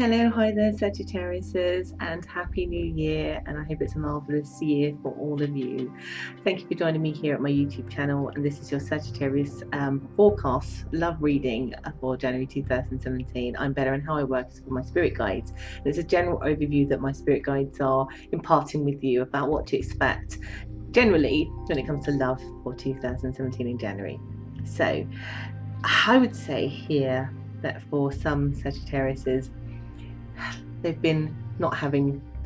Hello, hi there Sagittariuses, and Happy New Year, and I hope it's a marvellous year for all of you. Thank you for joining me here at my YouTube channel, and this is your Sagittarius forecast love reading for January 2017. I'm Bella, and how I work is with my spirit guides. There's a general overview that my spirit guides are imparting with you about what to expect generally when it comes to love for 2017 in January. So I would say here that for some Sagittariuses, they've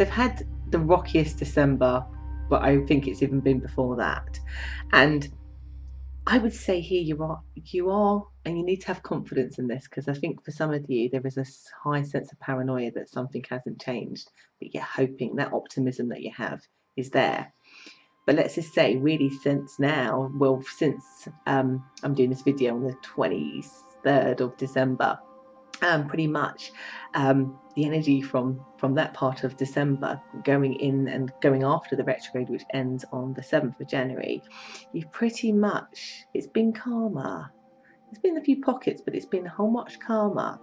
had the rockiest December, but I think it's even been before that. And I would say here you are, and you need to have confidence in this, because I think for some of you there is a high sense of paranoia that something hasn't changed, but you're hoping that optimism that you have is there. But let's just say, really, since I'm doing this video on the 23rd of December, pretty much the energy from that part of December going in and going after the retrograde, which ends on the 7th of January, it's been calmer. There's been a few pockets, but it's been a whole much calmer.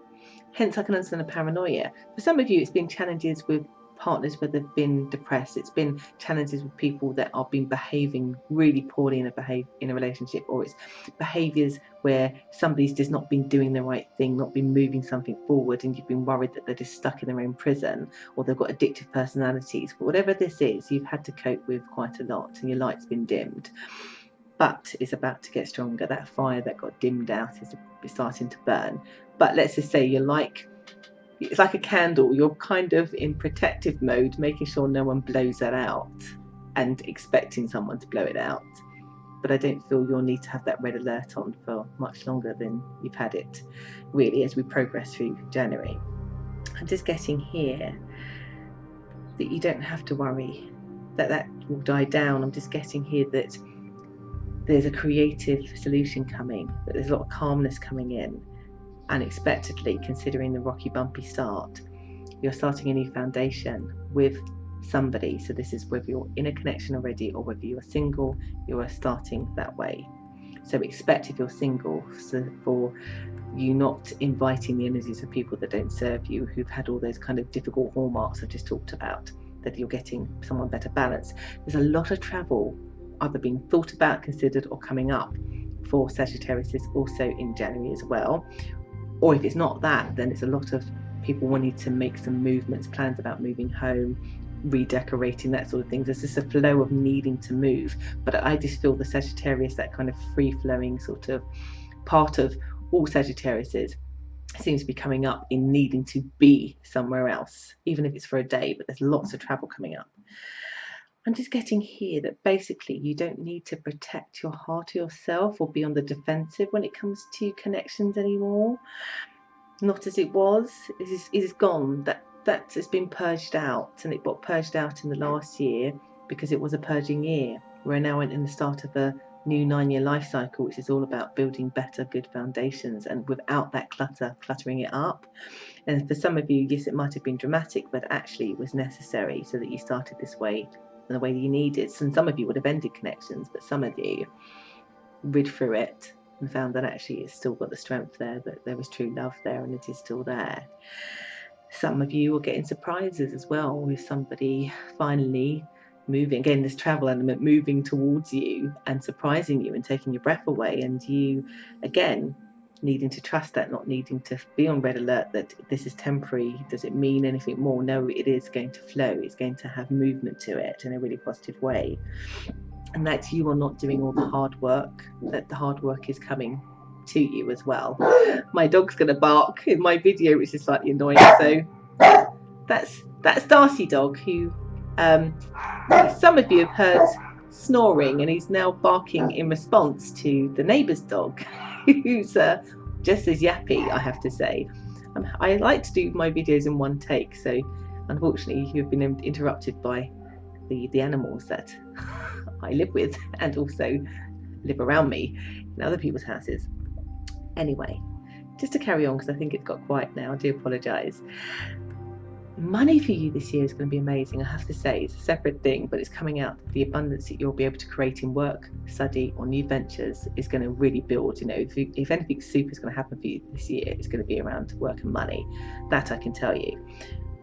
Hence, I can understand the paranoia. For some of you, it's been challenges with partners where they've been depressed. It's been challenges with people that are been behaving really poorly in a relationship, or it's behaviors where somebody's just not been doing the right thing, not been moving something forward, and you've been worried that they're just stuck in their own prison, or they've got addictive personalities. But whatever this is, you've had to cope with quite a lot, and your light's been dimmed. But it's about to get stronger. That fire that got dimmed out is starting to burn. But let's just say it's like a candle. You're kind of in protective mode, making sure no one blows that out and expecting someone to blow it out. But I don't feel you'll need to have that red alert on for much longer than you've had it, really, as we progress through January. I'm just getting here that you don't have to worry that will die down. I'm just getting here that there's a creative solution coming, that there's a lot of calmness coming in. Unexpectedly, considering the rocky bumpy start, you're starting a new foundation with somebody. So this is whether you're in a connection already or whether you're single, you are starting that way. So expect, if you're single, for you not inviting the energies of people that don't serve you, who've had all those kind of difficult hallmarks I've just talked about, that you're getting someone better balanced. There's a lot of travel either being thought about, considered, or coming up for Sagittarius also in January as well. Or if it's not that, then it's a lot of people wanting to make some movements, plans about moving home, redecorating, that sort of thing. There's just a flow of needing to move. But I just feel the Sagittarius, that kind of free-flowing sort of part of all Sagittariuses, seems to be coming up in needing to be somewhere else, even if it's for a day, but there's lots of travel coming up. I'm just getting here that basically you don't need to protect your heart or yourself or be on the defensive when it comes to connections anymore. Not as it was. It is gone. That has been purged out, and it got purged out in the last year because it was a purging year. We're now in the start of a new 9-year life cycle, which is all about building better, good foundations, and without that cluttering it up. And for some of you, yes, it might have been dramatic, but actually it was necessary so that you started this way, the way that you needed. And some of you would have ended connections, but some of you rid through it and found that actually it's still got the strength there, that there was true love there, and it is still there. Some of you are getting surprises as well, with somebody finally moving, again this travel element, moving towards you and surprising you and taking your breath away, and you again needing to trust that, not needing to be on red alert that this is temporary. Does it mean anything more? No, it is going to flow. It's going to have movement to it in a really positive way. And that you are not doing all the hard work, that the hard work is coming to you as well. My dog's going to bark in my video, which is slightly annoying. So that's Darcy dog, who some of you have heard snoring, and he's now barking in response to the neighbour's dog, who's just as yappy, I have to say. I like to do my videos in one take, so unfortunately you've been interrupted by the animals that I live with and also live around me in other people's houses. Anyway, just to carry on, because I think it's got quiet now, I do apologise. Money for you this year is going to be amazing. I have to say, it's a separate thing, but it's coming out. The abundance that you'll be able to create in work, study, or new ventures is going to really build. You know, if anything super is going to happen for you this year, it's going to be around work and money. That I can tell you.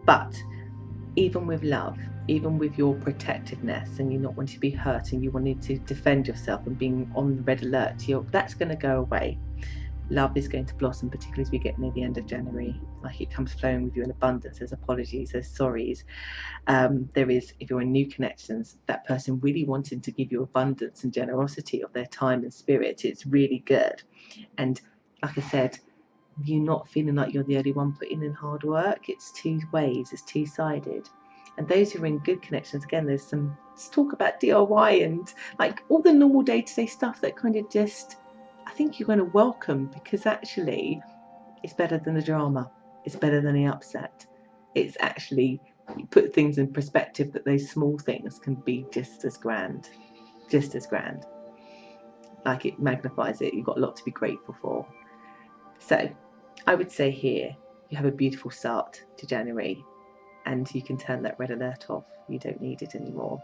But even with love, even with your protectiveness and you not wanting to be hurt and you wanting to defend yourself and being on the red alert, that's going to go away. Love is going to blossom, particularly as we get near the end of January. Like, it comes flowing with you in abundance. There's apologies, there's sorries. There is, if you're in new connections, that person really wanting to give you abundance and generosity of their time and spirit. It's really good. And like I said, you not feeling like you're the only one putting in hard work. It's two ways, it's two-sided. And those who are in good connections, again, there's some talk about DIY and like all the normal day-to-day stuff that kind of just, I think you're going to welcome, because actually it's better than the drama. It's better than the upset. It's actually, you put things in perspective, that those small things can be just as grand. Just as grand. Like, it magnifies it. You've got a lot to be grateful for. So I would say here, you have a beautiful start to January and you can turn that red alert off. You don't need it anymore.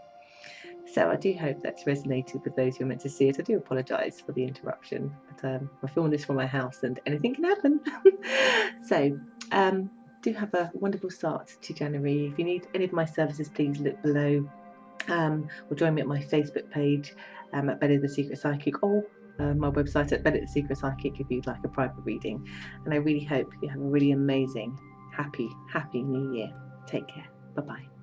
So I do hope that's resonated with those who are meant to see it. I do apologise for the interruption, but I'm filming this from my house and anything can happen. So do have a wonderful start to January. If you need any of my services, please look below, or join me at my Facebook page at Betty the Secret Psychic, or my website at Betty the Secret Psychic if you'd like a private reading. And I really hope you have a really amazing, happy new year. Take care. Bye-bye.